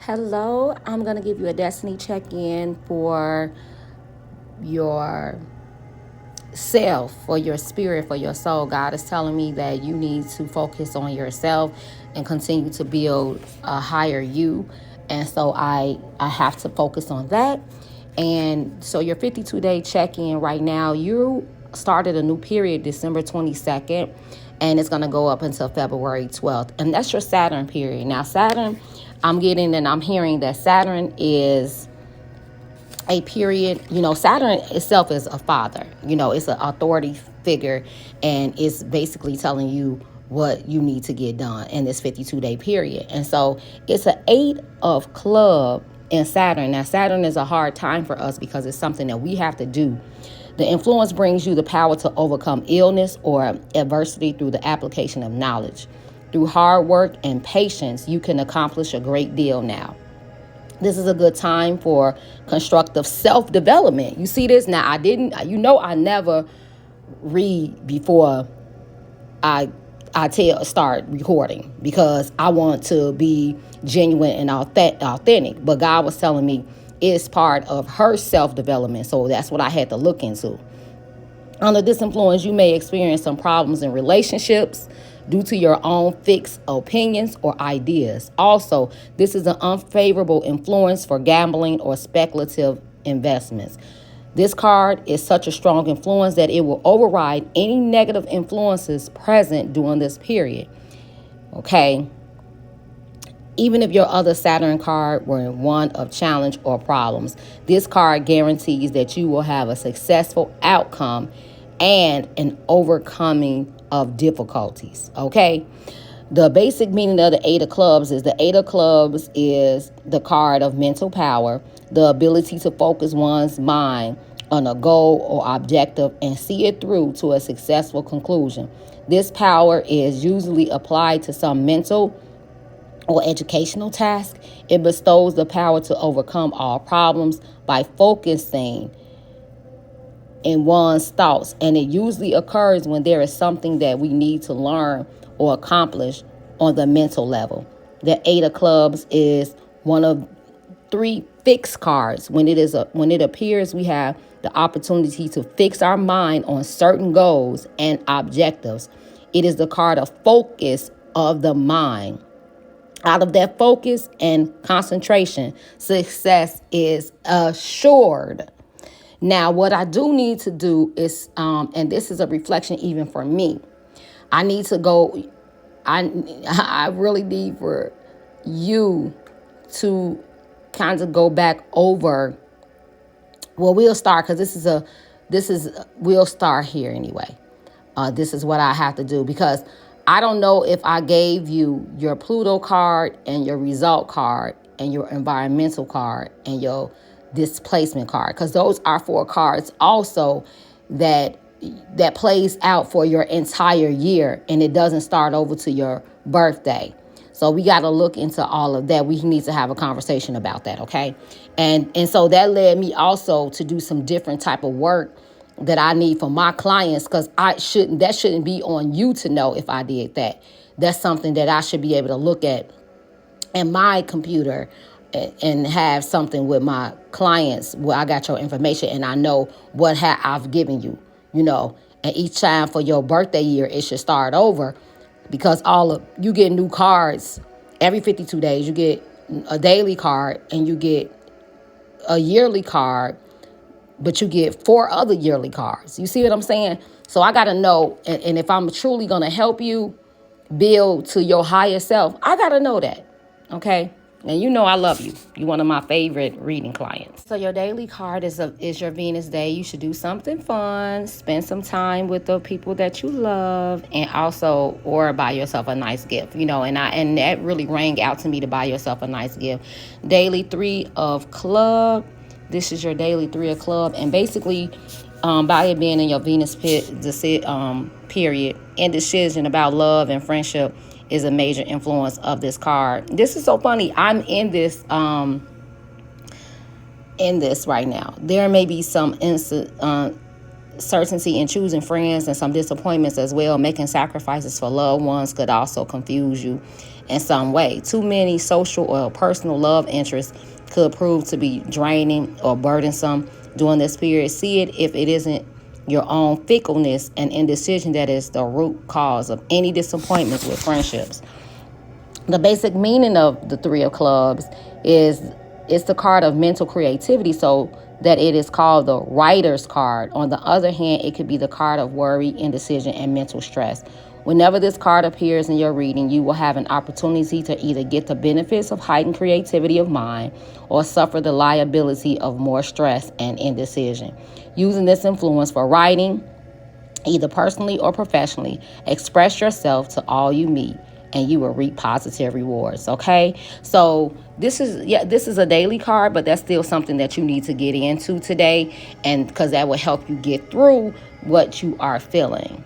Hello, I'm going to give you a destiny check in for your self, for your spirit, for your soul. God is telling me that you need to focus on yourself and continue to build a higher you. And so I have to focus on that. And so your 52-day check-in right now, you started a new period December 22nd, and it's going to go up until February 12th. And that's your Saturn period. Now, Saturn, I'm getting and I'm hearing that Saturn is a period. Saturn itself is a father. It's an authority figure, and it's basically telling you what you need to get done in this 52-day period. And so it's an 8 of club in Saturn. Now, Saturn is a hard time for us because it's something that we have to do. The influence brings you the power to overcome illness or adversity through the application of knowledge. Through hard work and patience, you can accomplish a great deal now. This is a good time for constructive self-development. You see this? Now, I never read before I start recording because I want to be genuine and authentic. But God was telling me it's part of her self-development. So that's what I had to look into. Under this influence, you may experience some problems in relationships due to your own fixed opinions or ideas. Also, this is an unfavorable influence for gambling or speculative investments. This card is such a strong influence that it will override any negative influences present during this period. Okay? Even if your other Saturn card were one of challenge or problems, this card guarantees that you will have a successful outcome and an overcoming of difficulties. Okay? The basic meaning of the 8 of clubs is the card of mental power, the ability to focus one's mind on a goal or objective and see it through to a successful conclusion. This power is usually applied to some mental or educational task. It bestows the power to overcome all problems by focusing in one's thoughts, and it usually occurs when there is something that we need to learn or accomplish on the mental level. The 8 of clubs is one of 3 fixed cards. When it appears, we have the opportunity to fix our mind on certain goals and objectives. It is the card of focus of the mind. Out of that focus and concentration, success is assured. Now, what I do need to do is, and this is a reflection even for me, I need to go, I really need for you to kind of go back over, well, we'll start, because we'll start here anyway. This is what I have to do, because I don't know if I gave you your Pluto card and your result card and your environmental card and your displacement card, because those are 4 cards also that plays out for your entire year, and it doesn't start over to your birthday. So we got to look into all of that. We need to have a conversation about that, okay? And so that led me also to do some different type of work that I need for my clients, because that shouldn't be on you to know if I did that. That's something that I should be able to look at in my computer and have something with my clients where I got your information and I know what I've given you, and each time for your birthday year, it should start over, because you get new cards every 52 days. You get a daily card and you get a yearly card, but you get 4 other yearly cards. You see what I'm saying? So I got to know, and if I'm truly going to help you build to your higher self, I got to know that, okay? And I love you. You're one of my favorite reading clients. So your daily card is your Venus day. You should do something fun, spend some time with the people that you love, and also, or buy yourself a nice gift, and that really rang out to me, to buy yourself a nice gift. Daily 3 of club. This is your daily 3 of club, and basically, by it being in your Venus period, indecision about love and friendship is a major influence of this card. This is so funny. I'm in this right now. There may be some certainty in choosing friends and some disappointments as well. Making sacrifices for loved ones could also confuse you. in some way. Too many social or personal love interests could prove to be draining or burdensome during this period. See it if it isn't your own fickleness and indecision that is the root cause of any disappointments with friendships. The basic meaning of the Three of Clubs is it's the card of mental creativity, so that it is called the writer's card. On the other hand, it could be the card of worry, indecision, and mental stress. Whenever this card appears in your reading, you will have an opportunity to either get the benefits of heightened creativity of mind or suffer the liability of more stress and indecision. Using this influence for writing, either personally or professionally, express yourself to all you meet, and you will reap positive rewards. Okay, so this is a daily card, but that's still something that you need to get into today, and because that will help you get through what you are feeling.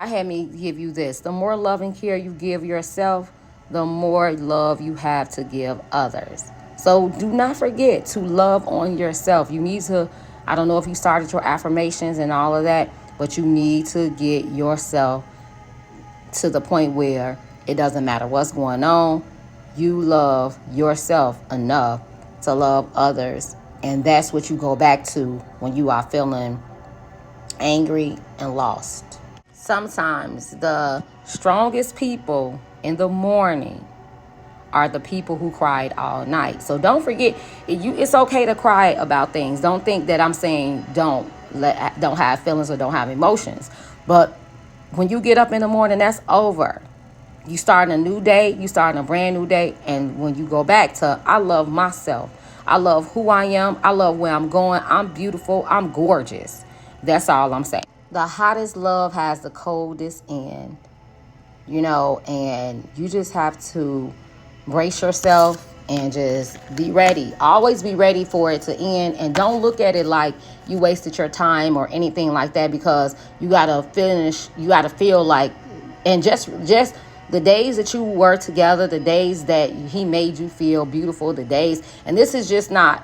I had me give you this: the more love and care you give yourself, the more love you have to give others. So do not forget to love on yourself. You need to, I don't know if you started your affirmations and all of that, but you need to get yourself to the point where it doesn't matter what's going on. You love yourself enough to love others. And that's what you go back to when you are feeling angry and lost. Sometimes the strongest people in the morning are the people who cried all night. So don't forget, it's okay to cry about things. Don't think that I'm saying don't have feelings or don't have emotions. But when you get up in the morning, that's over. You start a new day, you start a brand new day. And when you go back to, I love myself, I love who I am, I love where I'm going, I'm beautiful, I'm gorgeous. That's all I'm saying. The hottest love has the coldest end, and you just have to brace yourself and just be ready. Always be ready for it to end, and don't look at it like you wasted your time or anything like that, because you gotta feel like, and just the days that you were together, the days that he made you feel beautiful, the days, and this is not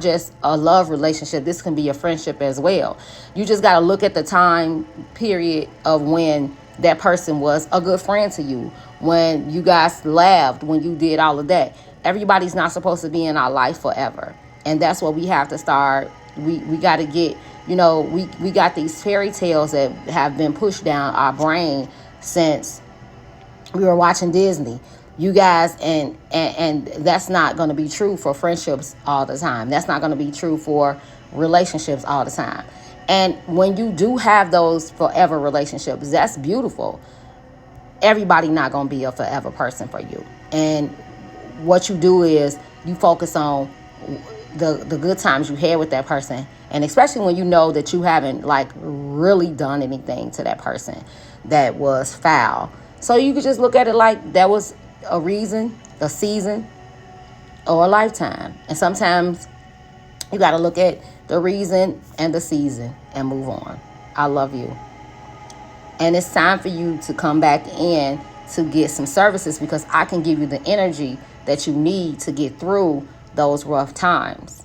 just a love relationship. This can be a friendship as well. You just got to look at the time period of when that person was a good friend to you, when you guys laughed, when you did all of that. Everybody's not supposed to be in our life forever, and that's what we have to start. We got to get, we got these fairy tales that have been pushed down our brain since we were watching Disney. You guys, and that's not going to be true for friendships all the time. That's not going to be true for relationships all the time. And when you do have those forever relationships, that's beautiful. Everybody not going to be a forever person for you. And what you do is you focus on the good times you had with that person. And especially when you know that you haven't really done anything to that person that was foul. So you could just look at it like that was a reason, a season, or a lifetime. And sometimes you got to look at the reason and the season and move on. I love you. And it's time for you to come back in to get some services, because I can give you the energy that you need to get through those rough times.